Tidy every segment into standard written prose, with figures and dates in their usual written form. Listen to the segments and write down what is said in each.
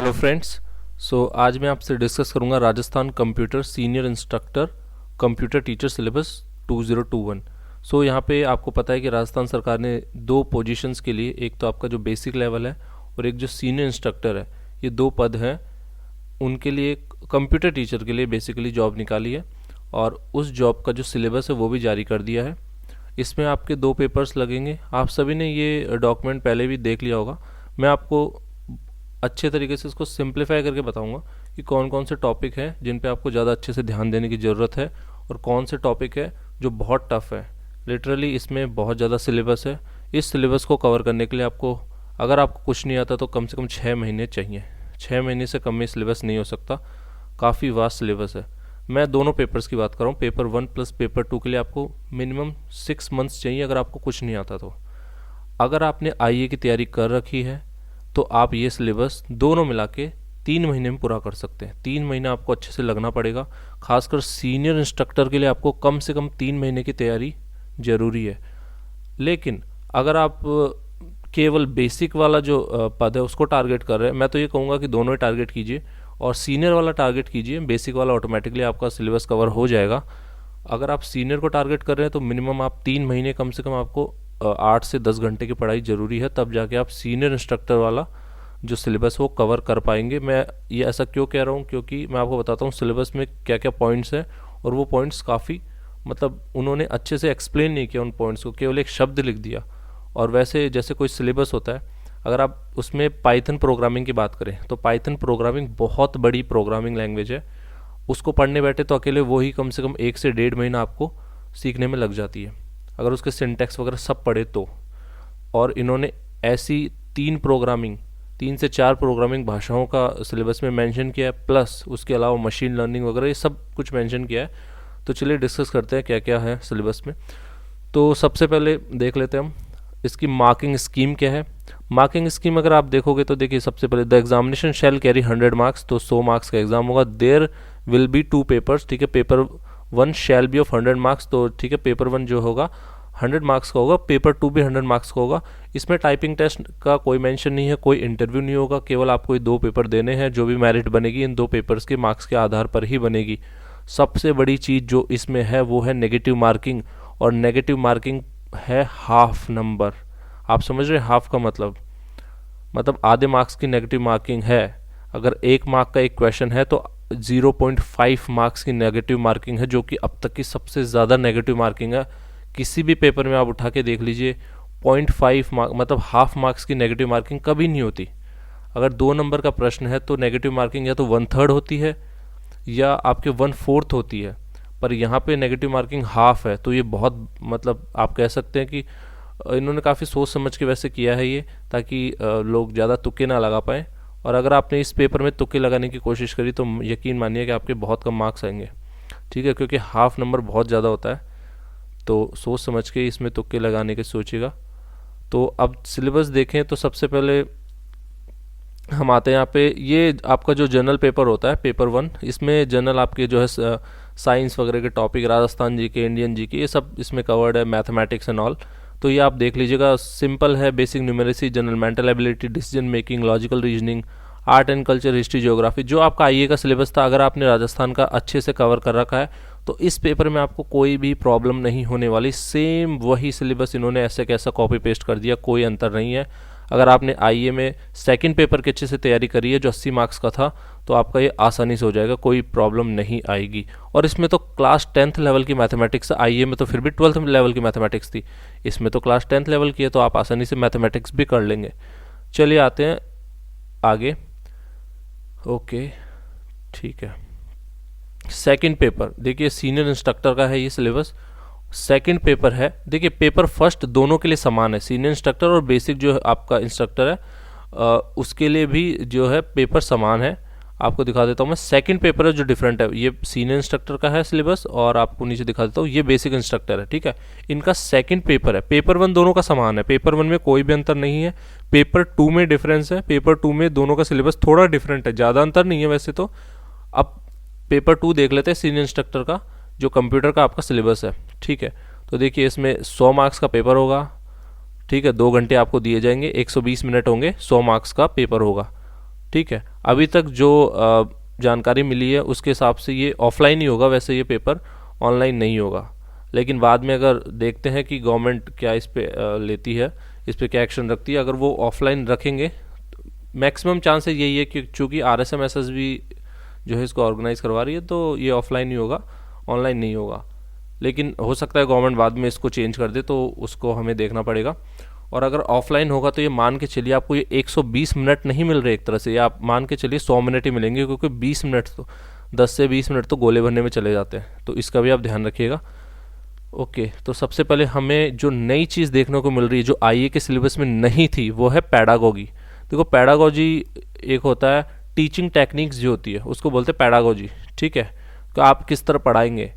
Hello friends. आज मैं आपसे डिस्कस करूंगा Rajasthan computer senior instructor computer teacher syllabus 2021। यहाँ पे आपको पता है कि राजस्थान सरकार ने दो पोजीशंस के लिए, एक तो आपका जो बेसिक लेवल है और एक जो सीनियर इंस्ट्रक्टर है, ये दो पद हैं। उनके लिए कंप्यूटर टीचर के लिए बेसिकली जॉब निकाली है और उस जॉब का जो सिलेबस है वो भी जारी कर दिया है। इसमें आपके दो पेपर्स लगेंगे। आप सभी ने ये डॉक्यूमेंट पहले भी देख लिया होगा। मैं आपको अच्छे तरीके से इसको सिंप्लीफाई करके बताऊंगा कि कौन कौन से टॉपिक हैं जिन पे आपको ज़्यादा अच्छे से ध्यान देने की ज़रूरत है और कौन से टॉपिक है जो बहुत टफ है। लिटरली इसमें बहुत ज़्यादा सिलेबस है। इस सिलेबस को कवर करने के लिए आपको, अगर आपको कुछ नहीं आता तो कम से कम 6 महीने चाहिए। 6 महीने से कम में सिलेबस नहीं हो सकता। काफ़ी वास्ट सिलेबस है। मैं दोनों पेपर्स की बात कर रहा हूँ, पेपर 1 प्लस पेपर 2 के लिए आपको मिनिमम 6 मंथ्स चाहिए अगर आपको कुछ नहीं आता तो। अगर आपने आईए की तैयारी कर रखी है तो आप ये सिलेबस दोनों मिला के 3 महीने में पूरा कर सकते हैं। 3 महीने आपको अच्छे से लगना पड़ेगा। खासकर सीनियर इंस्ट्रक्टर के लिए आपको कम से कम 3 महीने की तैयारी ज़रूरी है। लेकिन अगर आप केवल बेसिक वाला जो पद है उसको टारगेट कर रहे हैं, मैं तो ये कहूँगा कि दोनों ही टारगेट कीजिए और सीनियर वाला टारगेट कीजिए। बेसिक वाला ऑटोमेटिकली आपका सिलेबस कवर हो जाएगा। अगर आप सीनियर को टारगेट कर रहे हैं तो मिनिमम आप 3 महीने कम से कम आपको 8 से 10 घंटे की पढ़ाई ज़रूरी है, तब जाके आप सीनियर इंस्ट्रक्टर वाला जो सिलेबस वो कवर कर पाएंगे। मैं ये ऐसा क्यों कह रहा हूँ, क्योंकि मैं आपको बताता हूँ सिलेबस में क्या क्या पॉइंट्स हैं और वो पॉइंट्स काफ़ी उन्होंने अच्छे से एक्सप्लेन नहीं किया उन पॉइंट्स को, केवल एक शब्द लिख दिया। और वैसे जैसे कोई सिलेबस होता है, अगर आप उसमें पाइथन प्रोग्रामिंग की बात करें तो पाइथन प्रोग्रामिंग बहुत बड़ी प्रोग्रामिंग लैंग्वेज है। उसको पढ़ने बैठे तो अकेले वो ही कम से कम 1 से 1.5 महीना आपको सीखने में लग जाती है, अगर उसके सिंटैक्स वगैरह सब पढ़े तो। और इन्होंने ऐसी 3 से 4 प्रोग्रामिंग भाषाओं का सिलेबस में मेंशन किया है, प्लस उसके अलावा मशीन लर्निंग वगैरह ये सब कुछ मेंशन किया है। तो चलिए डिस्कस करते हैं क्या क्या है सिलेबस में। तो सबसे पहले देख लेते हैं हम इसकी मार्किंग स्कीम क्या है। मार्किंग स्कीम अगर आप देखोगे तो देखिए, सबसे पहले the examination shall carry 100 marks, तो 100 मार्क्स का एग्जाम होगा। देयर विल बी 2 पेपर्स, ठीक है। Paper 1 shall be of 100 marks, तो ठीक है, पेपर 1 जो होगा 100 मार्क्स का होगा, पेपर 2 भी 100 मार्क्स का होगा। इसमें टाइपिंग टेस्ट का कोई मेंशन नहीं है, कोई इंटरव्यू नहीं होगा, केवल आपको ये 2 पेपर देने हैं। जो भी मेरिट बनेगी इन 2 पेपर्स के मार्क्स के आधार पर ही बनेगी। सबसे बड़ी चीज़ जो इसमें है वो है नेगेटिव मार्किंग, और नेगेटिव मार्किंग है हाफ नंबर। आप समझ रहे हैं हाफ का मतलब आधे मार्क्स की नेगेटिव मार्किंग है। अगर 1 मार्क का एक क्वेश्चन है तो 0.5 मार्क्स की नेगेटिव मार्किंग है, जो कि अब तक की सबसे ज़्यादा नेगेटिव मार्किंग है। किसी भी पेपर में आप उठा के देख लीजिए, 0.5 मार्क मतलब हाफ मार्क्स की नेगेटिव मार्किंग कभी नहीं होती। अगर 2 नंबर का प्रश्न है तो नेगेटिव मार्किंग या तो 1/3 होती है या आपके 1/4 होती है, पर यहाँ पे नेगेटिव मार्किंग हाफ है। तो ये बहुत आप कह सकते हैं कि इन्होंने काफ़ी सोच समझ के वैसे किया है ये, ताकि लोग ज़्यादा तुक्के ना लगा पाएँ। और अगर आपने इस पेपर में तुक्के लगाने की कोशिश करी तो यकीन मानिए कि आपके बहुत कम मार्क्स आएंगे, ठीक है, क्योंकि हाफ नंबर बहुत ज़्यादा होता है। तो सोच समझ के इसमें तुक्के लगाने की सोचिएगा। तो अब सिलेबस देखें तो सबसे पहले हम आते हैं यहाँ पे। ये आपका जो जनरल पेपर होता है पेपर 1, इसमें जनरल आपके जो है साइंस वगैरह के टॉपिक, राजस्थान जी के, इंडियन जी के, ये सब इसमें कवर्ड है, मैथमेटिक्स एंड ऑल। तो ये आप देख लीजिएगा। सिंपल है, basic numeracy, general mental ability, decision making, logical reasoning, art and culture, history, geography, जो आपका आईए का सिलेबस था। अगर आपने राजस्थान का अच्छे से कवर कर रखा है तो इस पेपर में आपको कोई भी प्रॉब्लम नहीं होने वाली। सेम वही सिलेबस इन्होंने ऐसे कैसा कॉपी पेस्ट कर दिया, कोई अंतर नहीं है। अगर आपने आईए में सेकंड पेपर के अच्छे से तैयारी करी है जो 80 मार्क्स का था, तो आपका ये आसानी से हो जाएगा, कोई प्रॉब्लम नहीं आएगी। और इसमें तो क्लास 10th लेवल की मैथमेटिक्स, आईए में तो फिर भी 12th लेवल की मैथमेटिक्स थी, इसमें तो क्लास 10th लेवल की है, तो आप आसानी से मैथमेटिक्स भी कर लेंगे। चलिए आते हैं आगे। ओके, ठीक है। सेकंड पेपर देखिए, सीनियर इंस्ट्रक्टर का है ये सिलेबस। सेकंड पेपर है, देखिए पेपर फर्स्ट दोनों के लिए समान है, सीनियर इंस्ट्रक्टर और बेसिक जो आपका इंस्ट्रक्टर है उसके लिए भी जो है पेपर समान है। आपको दिखा देता हूँ मैं। सेकंड पेपर है जो डिफरेंट है, ये सीनियर इंस्ट्रक्टर का है सिलेबस, और आपको नीचे दिखा देता हूँ ये बेसिक इंस्ट्रक्टर है, ठीक है। इनका सेकंड पेपर है। पेपर 1 दोनों का समान है, पेपर 1 में कोई भी अंतर नहीं है। पेपर 2 में डिफरेंस है, पेपर 2 में दोनों का सिलेबस थोड़ा डिफरेंट है, ज़्यादा अंतर नहीं है वैसे तो। अब पेपर 2 देख लेते हैं सीनियर इंस्ट्रक्टर का, जो कंप्यूटर का आपका सिलेबस है, ठीक है। तो देखिए इसमें 100 मार्क्स का पेपर होगा, ठीक है। 2 घंटे आपको दिए जाएंगे, 120 मिनट होंगे, 100 मार्क्स का पेपर होगा, ठीक है। अभी तक जो जानकारी मिली है उसके हिसाब से ये ऑफलाइन ही होगा, वैसे ये पेपर ऑनलाइन नहीं होगा। लेकिन बाद में अगर देखते हैं कि गवर्नमेंट क्या इस पे लेती है, इस पे क्या एक्शन रखती है। अगर वो ऑफलाइन रखेंगे, मैक्सिमम चांसेस यही है कि चूँकि RSMSS भी जो है इसको ऑर्गेनाइज करवा रही है, तो ये ऑफलाइन ही होगा, ऑनलाइन नहीं होगा। लेकिन हो सकता है गवर्नमेंट बाद में इसको चेंज कर दे, तो उसको हमें देखना पड़ेगा। और अगर ऑफलाइन होगा तो ये मान के चलिए आपको ये 120 मिनट नहीं मिल रहे एक तरह से, या आप मान के चलिए 100 मिनट ही मिलेंगे, क्योंकि 20 मिनट तो 10 से 20 मिनट तो गोले भरने में चले जाते हैं, तो इसका भी आप ध्यान रखिएगा। ओके, तो सबसे पहले हमें जो नई चीज़ देखने को मिल रही है जो आईए के सिलेबस में नहीं थी, वो है पैडागोगी। देखो, पैडागोजी एक होता है, टीचिंग टेक्निक्स जो होती है उसको बोलते हैं पैडागोजी, ठीक है। तो आप किस तरह पढ़ाएंगे,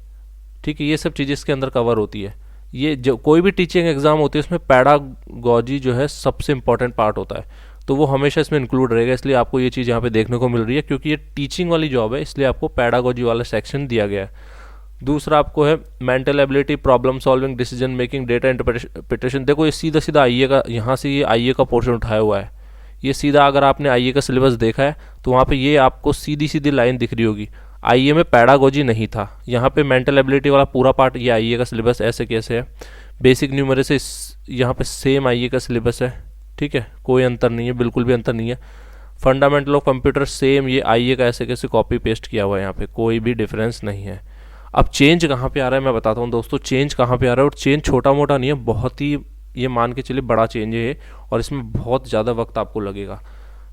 ठीक है, ये सब चीज़ें इसके अंदर कवर होती है। ये जो कोई भी टीचिंग एग्जाम होती है उसमें पैडागोजी जो है सबसे इंपॉर्टेंट पार्ट होता है, तो वो हमेशा इसमें इंक्लूड रहेगा। इसलिए आपको ये चीज़ यहाँ पे देखने को मिल रही है, क्योंकि ये टीचिंग वाली जॉब है, इसलिए आपको पैडागोजी वाला सेक्शन दिया गया है। दूसरा आपको है mental ability, problem solving, decision making, data interpretation. देखो, ये सीधा सीधा आईए का, यहाँ से ये आईए का पोर्शन उठाया हुआ है। ये सीधा, अगर आपने आईए का सिलेबस देखा है तो वहाँ पे ये आपको सीधी सीधी लाइन दिख रही होगी। आईए में पैडागोजी नहीं था, यहाँ पे मेंटल एबिलिटी वाला पूरा पार्ट ये आईए का सिलेबस ऐसे कैसे है। बेसिक न्यूमरेसी यहाँ पे सेम आईए का सिलेबस है, ठीक है, कोई अंतर नहीं है, बिल्कुल भी अंतर नहीं है। फंडामेंटल ऑफ कंप्यूटर सेम, ये आईए का ऐसे कैसे कॉपी पेस्ट किया हुआ है, यहाँ पे कोई भी डिफरेंस नहीं है। अब चेंज कहाँ पे आ रहा है मैं बताता हूँ दोस्तों, चेंज कहाँ पे आ रहा है। और चेंज छोटा मोटा नहीं है, बहुत ही, ये मान के चलिए बड़ा चेंज है, और इसमें बहुत ज़्यादा वक्त आपको लगेगा।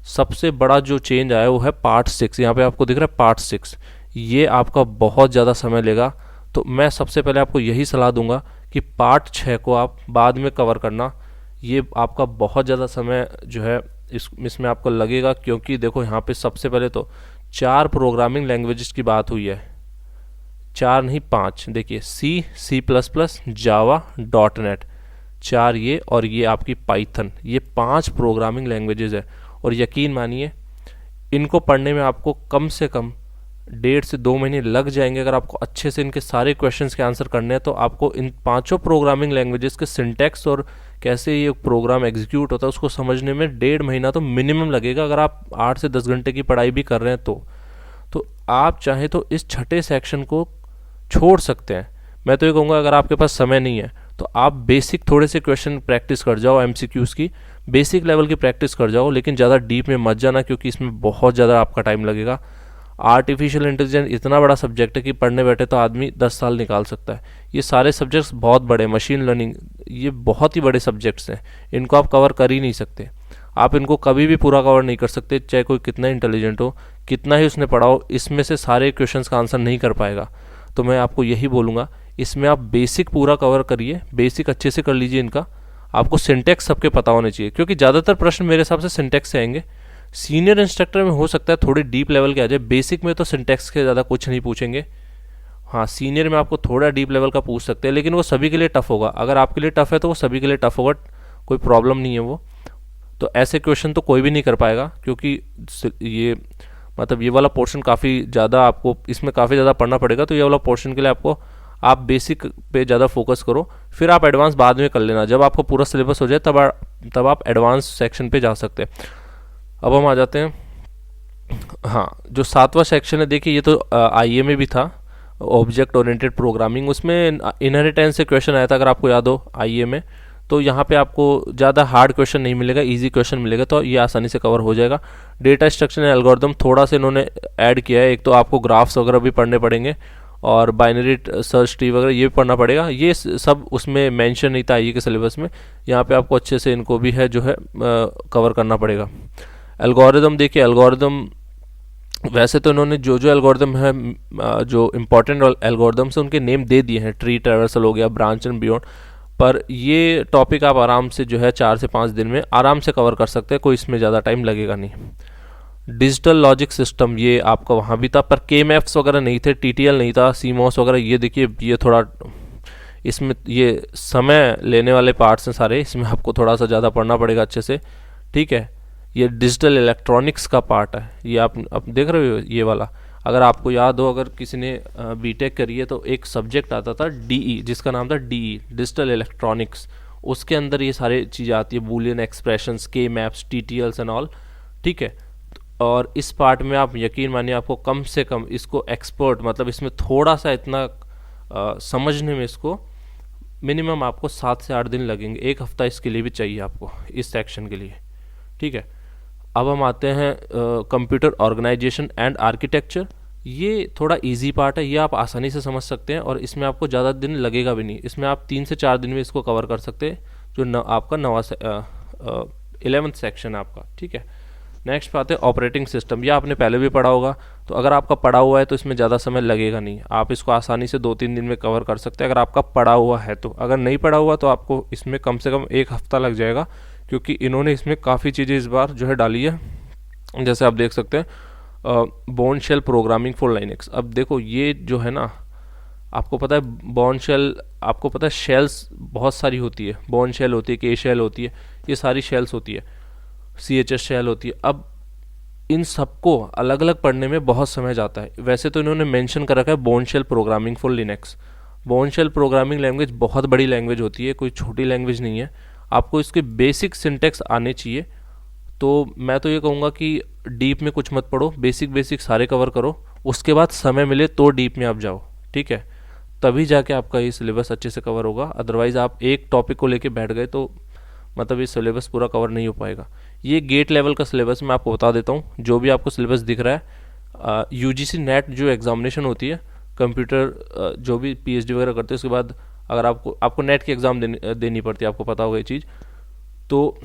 सबसे बड़ा जो चेंज आया वो है पार्ट 6, यहाँ पे आपको दिख रहा है पार्ट 6, ये आपका बहुत ज़्यादा समय लेगा। तो मैं सबसे पहले आपको यही सलाह दूंगा कि पार्ट 6 को आप बाद में कवर करना। ये आपका बहुत ज़्यादा समय जो है इसमें आपको लगेगा, क्योंकि देखो यहाँ पे सबसे पहले तो 4 प्रोग्रामिंग लैंग्वेजेस की बात हुई है, 4 नहीं 5। देखिए, C++, जावा, .NET, 4 ये, और ये आपकी पाइथन, ये 5 प्रोग्रामिंग लैंग्वेजेस है। और यकीन मानिए इनको पढ़ने में आपको कम से कम 1.5 से 2 महीने लग जाएंगे। अगर आपको अच्छे से इनके सारे क्वेश्चंस के आंसर करने हैं तो आपको इन 5 प्रोग्रामिंग लैंग्वेजेस के सिंटैक्स और कैसे ये प्रोग्राम एग्जीक्यूट होता है उसको समझने में 1.5 महीना तो मिनिमम लगेगा, अगर आप 8 से 10 घंटे की पढ़ाई भी कर रहे हैं तो आप चाहें तो इस छठे सेक्शन को छोड़ सकते हैं। मैं तो ये कहूँगा, अगर आपके पास समय नहीं है तो आप बेसिक थोड़े से क्वेश्चन प्रैक्टिस कर जाओ, MCQs की बेसिक लेवल की प्रैक्टिस कर जाओ, लेकिन ज़्यादा डीप में मत जाना, क्योंकि इसमें बहुत ज़्यादा आपका टाइम लगेगा। आर्टिफिशियल इंटेलिजेंस इतना बड़ा सब्जेक्ट है कि पढ़ने बैठे तो आदमी 10 साल निकाल सकता है। ये सारे सब्जेक्ट्स बहुत बड़े, मशीन लर्निंग, ये बहुत ही बड़े सब्जेक्ट्स हैं, इनको आप कवर कर ही नहीं सकते। आप इनको कभी भी पूरा कवर नहीं कर सकते, चाहे कोई कितना इंटेलिजेंट हो, कितना ही उसने पढ़ा हो, इसमें से सारे क्वेश्चंस का आंसर नहीं कर पाएगा। तो मैं आपको यही बोलूँगा, इसमें आप बेसिक पूरा कवर करिए, बेसिक अच्छे से कर लीजिए इनका। आपको सिंटेक्स सबके पता होने चाहिए, क्योंकि ज़्यादातर प्रश्न मेरे हिसाब से सिंटेक्स से आएंगे। सीनियर इंस्ट्रक्टर में हो सकता है थोड़ी डीप लेवल के आ जाए, बेसिक में तो सिंटेक्स के ज़्यादा कुछ नहीं पूछेंगे। हाँ, सीनियर में आपको थोड़ा डीप लेवल का पूछ सकते हैं, लेकिन वो सभी के लिए टफ होगा। अगर आपके लिए टफ है तो वो सभी के लिए टफ होगा, कोई प्रॉब्लम नहीं है वो। तो ऐसे क्वेश्चन तो कोई भी नहीं कर पाएगा, क्योंकि ये मतलब ये वाला पोर्शन काफ़ी ज़्यादा आपको इसमें काफ़ी ज़्यादा पढ़ना पड़ेगा। तो ये वाला पोर्शन के लिए आपको आप बेसिक पे ज़्यादा फोकस करो, फिर आप एडवांस बाद में कर लेना। जब आपको पूरा सिलेबस हो जाए तब आप एडवांस सेक्शन पे जा सकते हैं। अब हम आ जाते हैं, हाँ, जो 7वां सेक्शन है, देखिए ये तो आईए में भी था, ऑब्जेक्ट ओरिएंटेड प्रोग्रामिंग। उसमें इनहेरिटेंस से क्वेश्चन आया था, अगर आपको याद हो आईए में। तो यहाँ पे आपको ज़्यादा हार्ड क्वेश्चन नहीं मिलेगा, इजी क्वेश्चन मिलेगा, तो ये आसानी से कवर हो जाएगा। डेटा स्ट्रक्चर एंड एल्गोरिथम थोड़ा सा इन्होंने ऐड किया है, एक तो आपको ग्राफ्स वगैरह भी पढ़ने पड़ेंगे, और बाइनरी सर्च ट्री वगैरह ये भी पढ़ना पड़ेगा। ये सब उसमें मेंशन नहीं था आईए के सिलेबस में, यहाँ पे आपको अच्छे से इनको भी है जो है कवर करना पड़ेगा। एल्गोरिदम, देखिए एल्गोरिदम वैसे तो इन्होंने जो जो एल्गोरिदम है, जो इम्पोर्टेंट एल्गोरिदम्स है उनके नेम दे दिए हैं, ट्री ट्रैवर्सल हो गया, ब्रांच एंड बियॉन्ड। पर ये टॉपिक आप आराम से जो है 4 से 5 दिन में आराम से कवर कर सकते हैं, कोई इसमें ज़्यादा टाइम लगेगा नहीं। डिजिटल लॉजिक सिस्टम, ये आपका वहाँ भी था, पर के मैप्स वगैरह नहीं थे, TTL नहीं था, CMOS वगैरह। ये देखिए, ये थोड़ा इसमें ये समय लेने वाले पार्ट्स हैं सारे, इसमें आपको थोड़ा सा ज़्यादा पढ़ना पड़ेगा अच्छे से, ठीक है। ये डिजिटल इलेक्ट्रॉनिक्स का पार्ट है, ये आप देख रहे हो ये वाला। अगर आपको याद हो, अगर किसी ने बीटेक करी है तो एक सब्जेक्ट आता था DE, जिसका नाम था DE, डिजिटल इलेक्ट्रॉनिक्स। उसके अंदर ये सारी चीज़ें आती है, बूलियन एक्सप्रेशंस, के मैप्स, TTLs एंड ऑल, ठीक है। और इस पार्ट में आप यकीन मानिए आपको कम से कम इसको एक्सपर्ट, मतलब इसमें थोड़ा सा इतना समझने में इसको मिनिमम आपको 7 से 8 दिन लगेंगे, एक हफ्ता इसके लिए भी चाहिए आपको इस सेक्शन के लिए। ठीक है, अब हम आते हैं कंप्यूटर ऑर्गेनाइजेशन एंड आर्किटेक्चर। ये थोड़ा इजी पार्ट है, ये आप आसानी से समझ सकते हैं और इसमें आपको ज़्यादा दिन लगेगा भी नहीं। इसमें आप 3 से 4 दिन में इसको कवर कर सकते हैं, जो आपका नवा 11th सेक्शन है आपका। ठीक है, नेक्स्ट पे आते हैं ऑपरेटिंग सिस्टम। यह आपने पहले भी पढ़ा होगा, तो अगर आपका पढ़ा हुआ है तो इसमें ज़्यादा समय लगेगा नहीं, आप इसको आसानी से 2-3 दिन में कवर कर सकते हैं अगर आपका पढ़ा हुआ है तो। अगर नहीं पढ़ा हुआ तो आपको इसमें कम से कम एक हफ्ता लग जाएगा, क्योंकि इन्होंने इसमें काफ़ी चीज़ें इस बार जो है डाली है। जैसे आप देख सकते हैं Bourne shell programming for Linux. अब देखो ये जो है ना, आपको पता है बोर्न शेल, आपको पता है शेल्स बहुत सारी होती है, बोर्न शेल होती है, के शेल होती है, ये सारी शेल्स होती है, CHS शेल होती है। अब इन सबको अलग अलग पढ़ने में बहुत समय जाता है। वैसे तो इन्होंने मेंशन कर रखा है Bourne shell programming for Linux. Bourne shell programming language बहुत बड़ी लैंग्वेज होती है, कोई छोटी लैंग्वेज नहीं है। आपको इसके बेसिक सिंटेक्स आने चाहिए। तो मैं तो ये कहूँगा कि डीप में कुछ मत पढ़ो, बेसिक बेसिक सारे कवर करो, उसके बाद समय मिले तो डीप में आप जाओ। ठीक है, तभी जाके आपका ये सिलेबस अच्छे से कवर होगा। अदरवाइज़ आप एक टॉपिक को लेके बैठ गए तो मतलब ये सिलेबस पूरा कवर नहीं हो पाएगा। ये गेट लेवल का सिलेबस मैं आपको बता देता हूँ। जो भी आपको सिलेबस दिख रहा है, UGC नेट जो एग्जामिनेशन होती है कंप्यूटर, जो भी PhD वगैरह करते हैं उसके बाद अगर आपको नेट की एग्ज़ाम देनी पड़ती है, आपको पता होगा ये चीज़, तो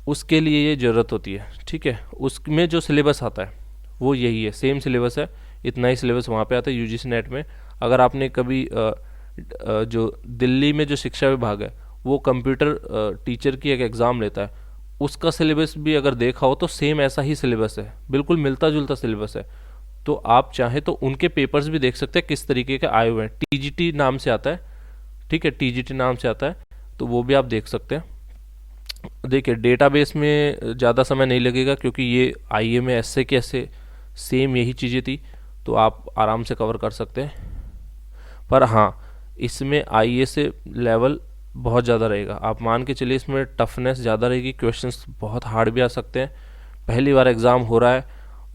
उसके लिए ये ज़रूरत होती है। ठीक है, उसमें जो सिलेबस आता है वो यही है, सेम सिलेबस है, इतना ही सिलेबस वहाँ पे आता है UGC नेट में। अगर आपने कभी जो दिल्ली में जो शिक्षा विभाग है वो कंप्यूटर टीचर की एक एग्ज़ाम लेता है, उसका सिलेबस भी अगर देखा हो तो सेम ऐसा ही सिलेबस है, बिल्कुल मिलता जुलता सिलेबस है। तो आप चाहें तो उनके पेपर्स भी देख सकते हैं किस तरीके के आए हुए हैं। TGT नाम से आता है, ठीक है, TGT नाम से आता है, तो वो भी आप देख सकते हैं। देखिए डेटाबेस में ज़्यादा समय नहीं लगेगा, क्योंकि ये IA में ऐसे के ऐसे सेम यही चीज़ें थी, तो आप आराम से कवर कर सकते हैं। पर हाँ, इसमें IA से लेवल बहुत ज़्यादा रहेगा, आप मान के चलिए इसमें टफनेस ज़्यादा रहेगी, क्वेश्चंस बहुत हार्ड भी आ सकते हैं। पहली बार एग्ज़ाम हो रहा है,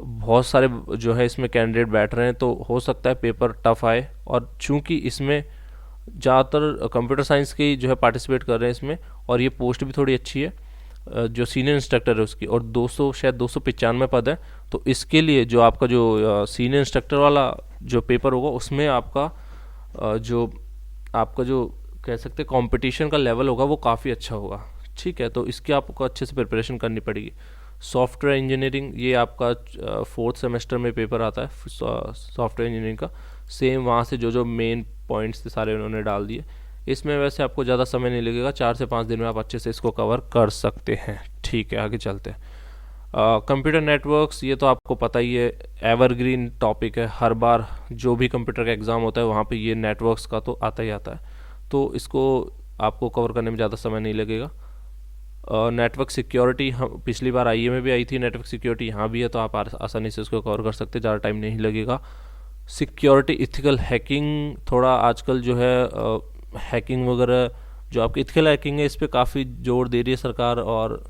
बहुत सारे जो है इसमें कैंडिडेट बैठ रहे हैं, तो हो सकता है पेपर टफ आए। और चूंकि इसमें ज़्यादातर कंप्यूटर साइंस के जो है पार्टिसिपेट कर रहे हैं इसमें, और ये पोस्ट भी थोड़ी अच्छी है जो सीनियर इंस्ट्रक्टर है उसकी, और 200 शायद 295 पद है। तो इसके लिए जो आपका जो सीनियर इंस्ट्रक्टर वाला जो पेपर होगा उसमें आपका जो कह सकते हैं कंपटीशन का लेवल होगा वो काफ़ी अच्छा होगा। ठीक है, तो इसकी आपको अच्छे से प्रिपरेशन करनी पड़ेगी। सॉफ्टवेयर इंजीनियरिंग, ये आपका 4th सेमेस्टर में पेपर आता है सॉफ्टवेयर इंजीनियरिंग का, सेम वहाँ से जो मेन पॉइंट्स थे सारे उन्होंने डाल दिए। इसमें वैसे आपको ज़्यादा समय नहीं लगेगा, 4 से 5 दिन में आप अच्छे से इसको कवर कर सकते हैं। ठीक है, आगे चलते हैं। कंप्यूटर नेटवर्क्स, ये तो आपको पता ही है, एवरग्रीन टॉपिक है, हर बार जो भी कंप्यूटर का एग्ज़ाम होता है वहाँ पे ये नेटवर्क्स का तो आता ही आता है, तो इसको आपको कवर करने में ज़्यादा समय नहीं लगेगा। नेटवर्क सिक्योरिटी, हम पिछली बार IA में भी आई थी, नेटवर्क सिक्योरिटी यहाँ भी है, तो आप आसानी से इसको कवर कर सकते हैं, ज़्यादा टाइम नहीं लगेगा। सिक्योरिटी, इथिकल हैकिंग, थोड़ा आजकल जो है हैकिंग वगैरह जो आपकी इथिकल हैकिंग है इस पर काफ़ी जोर दे रही है सरकार, और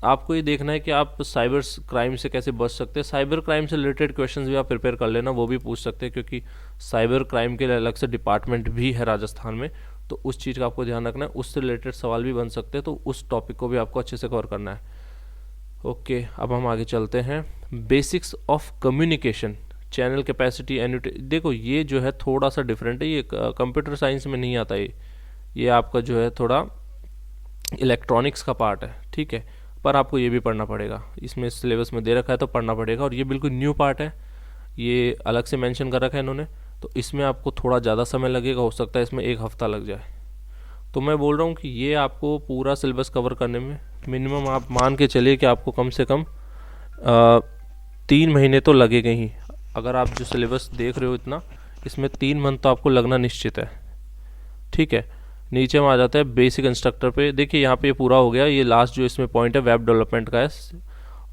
आपको ये देखना है कि आप साइबर क्राइम से कैसे बच सकते हैं। साइबर क्राइम से रिलेटेड क्वेश्चंस भी आप प्रिपेयर कर लेना, वो भी पूछ सकते हैं, क्योंकि साइबर क्राइम के लिए अलग से डिपार्टमेंट भी है राजस्थान में, तो उस चीज़ का आपको ध्यान रखना है, उससे रिलेटेड सवाल भी बन सकते हैं, तो उस टॉपिक को भी आपको अच्छे से कवर करना है। ओके, अब हम आगे चलते हैं। Basics of communication, channel capacity, annuity. देखो ये जो है थोड़ा सा डिफरेंट है, ये कंप्यूटर साइंस में नहीं आता, ये आपका जो है थोड़ा इलेक्ट्रॉनिक्स का पार्ट है। ठीक है, पर आपको ये भी पढ़ना पड़ेगा, इसमें सिलेबस में दे रखा है तो पढ़ना पड़ेगा, और ये बिल्कुल न्यू पार्ट है, ये अलग से मेंशन कर रखा है इन्होंने, तो इसमें आपको थोड़ा ज़्यादा समय लगेगा, हो सकता है इसमें एक हफ्ता लग जाए। तो मैं बोल रहा हूँ कि ये आपको पूरा सिलेबस कवर करने में मिनिमम आप मान के चलिए कि आपको कम से कम 3 महीने तो लगेंगे ही। अगर आप जो सिलेबस देख रहे हो इतना, इसमें 3 मंथ तो आपको लगना निश्चित है। ठीक है, नीचे में आ जाता है बेसिक इंस्ट्रक्टर पे। देखिए यहाँ पे ये पूरा हो गया, ये लास्ट जो इसमें पॉइंट है वेब डेवलपमेंट का है,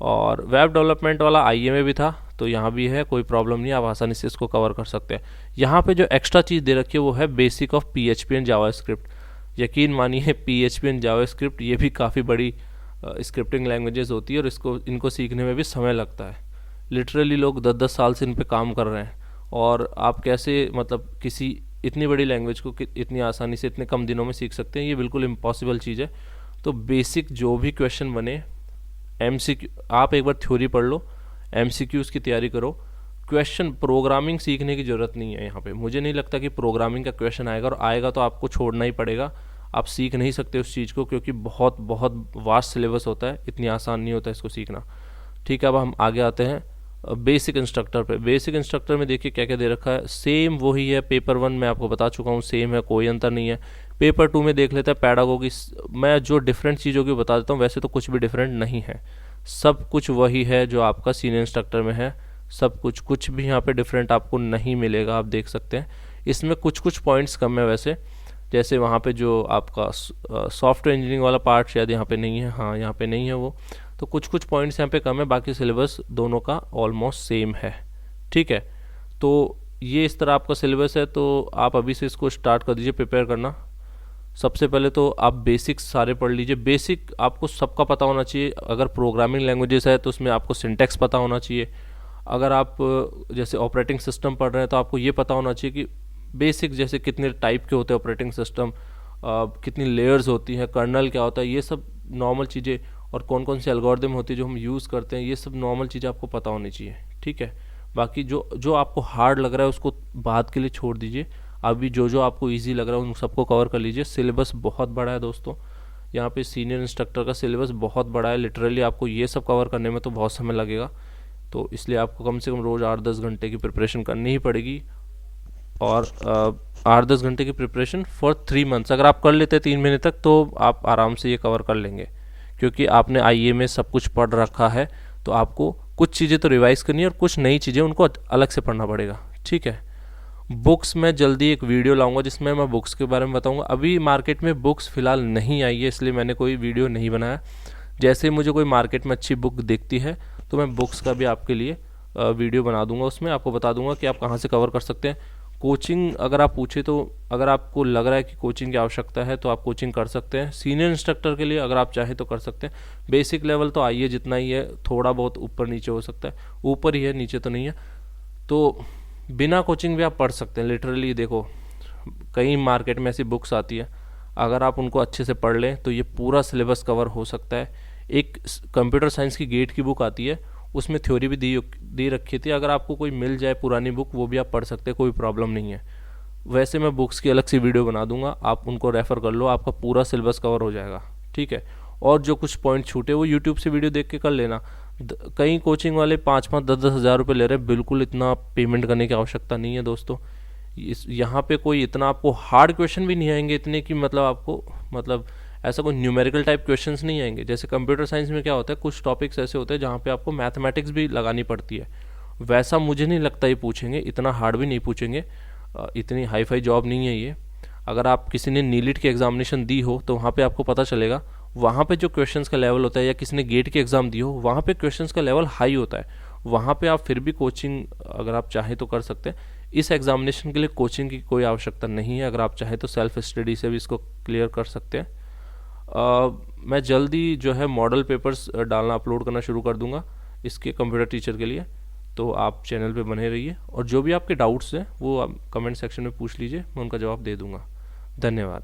और वेब डेवलपमेंट वाला IA में भी था, तो यहाँ भी है, कोई प्रॉब्लम नहीं, आप आसानी से इसको कवर कर सकते हैं। यहाँ पे जो एक्स्ट्रा चीज़ दे रखी है वो है basic of PHP and JavaScript. यकीन मानिए PHP एंड जावास्क्रिप्ट ये भी काफ़ी बड़ी स्क्रिप्टिंग लैंग्वेजेस होती है और इनको सीखने में भी समय लगता है। लिटरली लोग 10-10 साल से इन पे काम कर रहे हैं, और आप कैसे मतलब किसी इतनी बड़ी लैंग्वेज को इतनी आसानी से इतने कम दिनों में सीख सकते हैं, ये बिल्कुल इम्पॉसिबल चीज़ है। तो बेसिक जो भी क्वेश्चन बने, MCQ आप एक बार थ्योरी पढ़ लो, MCQs की तैयारी करो। क्वेश्चन प्रोग्रामिंग सीखने की ज़रूरत नहीं है यहाँ पे। मुझे नहीं लगता कि प्रोग्रामिंग का क्वेश्चन आएगा, और आएगा तो आपको छोड़ना ही पड़ेगा। आप सीख नहीं सकते उस चीज़ को, क्योंकि बहुत बहुत वास्ट सिलेबस होता है, इतनी आसान नहीं होता इसको सीखना। ठीक है, अब हम आगे आते हैं बेसिक इंस्ट्रक्टर पे। बेसिक इंस्ट्रक्टर में देखिए क्या क्या दे रखा है। सेम वही है, पेपर 1 में आपको बता चुका हूँ, सेम है, कोई अंतर नहीं है। पेपर 2 में देख लेते हैं पैडागोगी। मैं जो डिफरेंट चीज़ों की बता देता हूँ, वैसे तो कुछ भी डिफरेंट नहीं है, सब कुछ वही है जो आपका सीनियर इंस्ट्रक्टर में है। सब कुछ भी यहाँ पे डिफरेंट आपको नहीं मिलेगा, आप देख सकते हैं। इसमें कुछ पॉइंट्स कम है वैसे, जैसे वहाँ पे जो आपका सॉफ्टवेयर इंजीनियरिंग वाला पार्ट शायद यहाँ पे नहीं है, हाँ यहाँ पे नहीं है वो, तो कुछ पॉइंट्स यहाँ पे कम है। बाकी सिलेबस दोनों का ऑलमोस्ट सेम है। ठीक है, तो ये इस तरह आपका सिलेबस है। तो आप अभी से इसको स्टार्ट कर दीजिए प्रिपेयर करना। सबसे पहले तो आप बेसिक्स सारे पढ़ लीजिए। बेसिक आपको सबका पता होना चाहिए। अगर प्रोग्रामिंग लैंग्वेजेस है तो उसमें आपको सिंटैक्स पता होना चाहिए। अगर आप जैसे ऑपरेटिंग सिस्टम पढ़ रहे हैं तो आपको ये पता होना चाहिए कि बेसिक जैसे कितने टाइप के होते हैं ऑपरेटिंग सिस्टम, कितनी लेयर्स होती हैं, कर्नल क्या होता है, ये सब नॉर्मल चीज़ें, और कौन कौन से एल्गोरिदम होती है जो हम यूज़ करते हैं, ये सब नॉर्मल चीज़ें आपको पता होनी चाहिए। ठीक है, बाकी जो जो आपको हार्ड लग रहा है उसको बाद के लिए छोड़ दीजिए। अभी जो आपको इजी लग रहा है उन सबको कवर कर लीजिए। सिलेबस बहुत बड़ा है दोस्तों, यहाँ पे सीनियर इंस्ट्रक्टर का सिलेबस बहुत बड़ा है। लिटरली आपको ये सब कवर करने में तो बहुत समय लगेगा, तो इसलिए आपको कम से कम रोज़ 8-10 घंटे की प्रिपरेशन करनी ही पड़ेगी। और 8-10 घंटे की प्रिपरेशन फॉर 3 मंथ्स अगर आप कर लेते हैं 3 महीने तक, तो आप आराम से ये कवर कर लेंगे, क्योंकि आपने आईए में सब कुछ पढ़ रखा है। तो आपको कुछ चीज़ें तो रिवाइज करनी है, और कुछ नई चीज़ें उनको अलग से पढ़ना पड़ेगा। ठीक है, बुक्स में जल्दी एक वीडियो लाऊंगा जिसमें मैं बुक्स के बारे में बताऊंगा। अभी मार्केट में बुक्स फ़िलहाल नहीं आई है, इसलिए मैंने कोई वीडियो नहीं बनाया। जैसे मुझे कोई मार्केट में अच्छी बुक दिखती है तो मैं बुक्स का भी आपके लिए वीडियो बना दूंगा। उसमें आपको बता दूंगा कि आप कहाँ से कवर कर सकते हैं। कोचिंग अगर आप पूछे तो अगर आपको लग रहा है कि कोचिंग की आवश्यकता है तो आप कोचिंग कर सकते हैं। सीनियर इंस्ट्रक्टर के लिए अगर आप चाहें तो कर सकते हैं। बेसिक लेवल तो आइए जितना ही है, थोड़ा बहुत ऊपर नीचे हो सकता है, ऊपर ही है नीचे तो नहीं है। तो बिना कोचिंग भी आप पढ़ सकते हैं। लिटरली देखो, कई मार्केट में ऐसी बुक्स आती है, अगर आप उनको अच्छे से पढ़ लें तो ये पूरा सिलेबस कवर हो सकता है। एक कंप्यूटर साइंस की गेट की बुक आती है, उसमें थ्योरी भी दी रखी थी। अगर आपको कोई मिल जाए पुरानी बुक, वो भी आप पढ़ सकते हैं, कोई प्रॉब्लम नहीं है। वैसे मैं बुक्स की अलग से वीडियो बना दूंगा, आप उनको रेफ़र कर लो, आपका पूरा सिलेबस कवर हो जाएगा। ठीक है, और जो कुछ पॉइंट छूटे वो यूट्यूब से वीडियो देख के कर लेना। कई कोचिंग वाले 5-5, 10-10 हज़ार रुपये ले रहे हैं, बिल्कुल इतना पेमेंट करने की आवश्यकता नहीं है दोस्तों। यहाँ पे कोई इतना आपको हार्ड क्वेश्चन भी नहीं आएंगे इतने कि मतलब आपको मतलब ऐसा कोई न्यूमेरिकल टाइप क्वेश्चंस नहीं आएंगे। जैसे कंप्यूटर साइंस में क्या होता है, कुछ टॉपिक्स ऐसे होते हैं जहाँ पे आपको मैथमेटिक्स भी लगानी पड़ती है। वैसा मुझे नहीं लगता ये पूछेंगे, इतना हार्ड भी नहीं पूछेंगे, इतनी हाई फाई जॉब नहीं है ये। अगर आप किसी ने नीलिट की एग्जामिनेशन दी हो तो वहाँ पे आपको पता चलेगा, वहाँ पे जो क्वेश्चंस का लेवल होता है, या किसी ने गेट की एग्ज़ाम दी हो वहाँ पे क्वेश्चंस का लेवल हाई होता है। वहाँ पे आप फिर भी कोचिंग अगर आप चाहें तो कर सकते हैं। इस एग्जामिनेशन के लिए कोचिंग की कोई आवश्यकता नहीं है, अगर आप चाहें तो सेल्फ स्टडी से भी इसको क्लियर कर सकते हैं। मैं जल्दी जो है मॉडल पेपर्स डालना अपलोड करना शुरू कर दूंगा इसके कंप्यूटर टीचर के लिए, तो आप चैनल पे बने रहिए। और जो भी आपके डाउट्स हैं वो आप कमेंट सेक्शन में पूछ लीजिए, मैं उनका जवाब दे दूंगा। धन्यवाद।